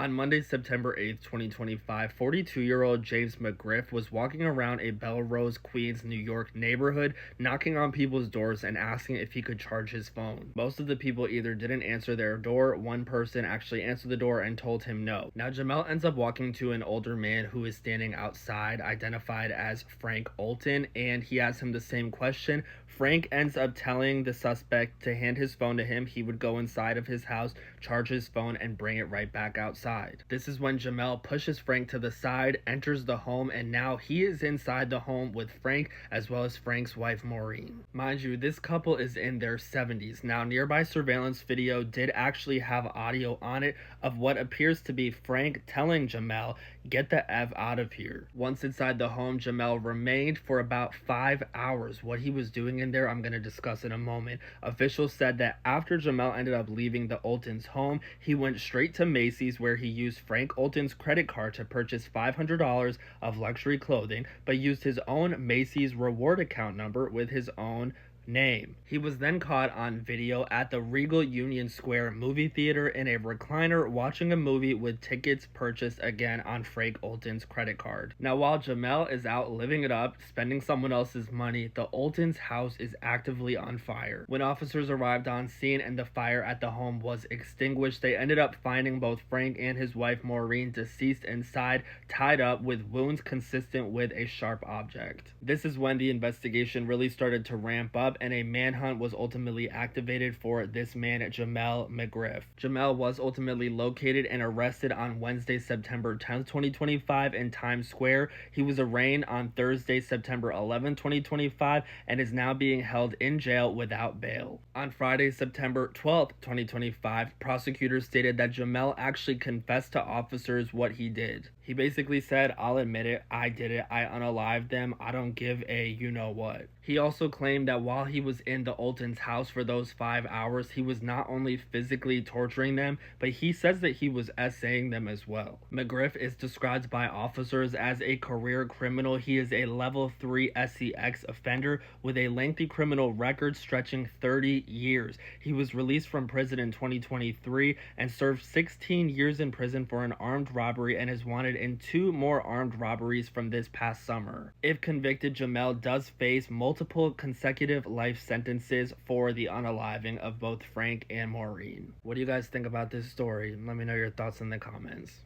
On Monday, September 8th, 2025, 42-year-old James McGriff was walking around a Bellerose, Queens, New York neighborhood, knocking on people's doors and asking if he could charge his phone. Most of the people either didn't answer their door, one person actually answered the door and told him no. Now, Jamel ends up walking to an older man who is standing outside, identified as Frank Olton, and he asks him the same question. Frank ends up telling the suspect to hand his phone to him. He would go inside of his house, charge his phone, and bring it right back outside. This is when Jamel pushes Frank to the side, enters the home, and now he is inside the home with Frank as well as Frank's wife Maureen. Mind you, this couple is in their 70s. Now, nearby surveillance video did actually have audio on it of what appears to be Frank telling Jamel, "Get the F out of here." Once inside the home, Jamel remained for about 5 hours. What he was doing in there, I'm going to discuss in a moment. Officials said that after Jamel ended up leaving the Oltons' home, he went straight to Macy's, where he used Frank Olton's credit card to purchase $500 of luxury clothing, but used his own Macy's reward account number with his own name. He was then caught on video at the Regal Union Square movie theater in a recliner watching a movie with tickets purchased again on Frank Olton's credit card. Now, while Jamel is out living it up, spending someone else's money, the Oltons' house is actively on fire. When officers arrived on scene and the fire at the home was extinguished, they ended up finding both Frank and his wife Maureen deceased inside, tied up with wounds consistent with a sharp object. This is when the investigation really started to ramp up, and a manhunt was ultimately activated for this man, Jamel McGriff. Jamel was ultimately located and arrested on Wednesday, September 10th, 2025 in Times Square. He was arraigned on Thursday, September 11th, 2025 and is now being held in jail without bail. On Friday, September 12th, 2025, prosecutors stated that Jamel actually confessed to officers what he did. He basically said, "I'll admit it, I did it, I unalived them, I don't give a you-know-what." He also claimed that while he was in the Oltons' house for those 5 hours, he was not only physically torturing them, but he says that he was essaying them as well. McGriff is described by officers as a career criminal. He is a level 3 SCX offender with a lengthy criminal record stretching 30 years. He was released from prison in 2023 and served 16 years in prison for an armed robbery and is wanted in 2 more armed robberies from this past summer. If convicted, Jamel does face multiple consecutive life sentences for the unaliving of both Frank and Maureen. What do you guys think about this story? Let me know your thoughts in the comments.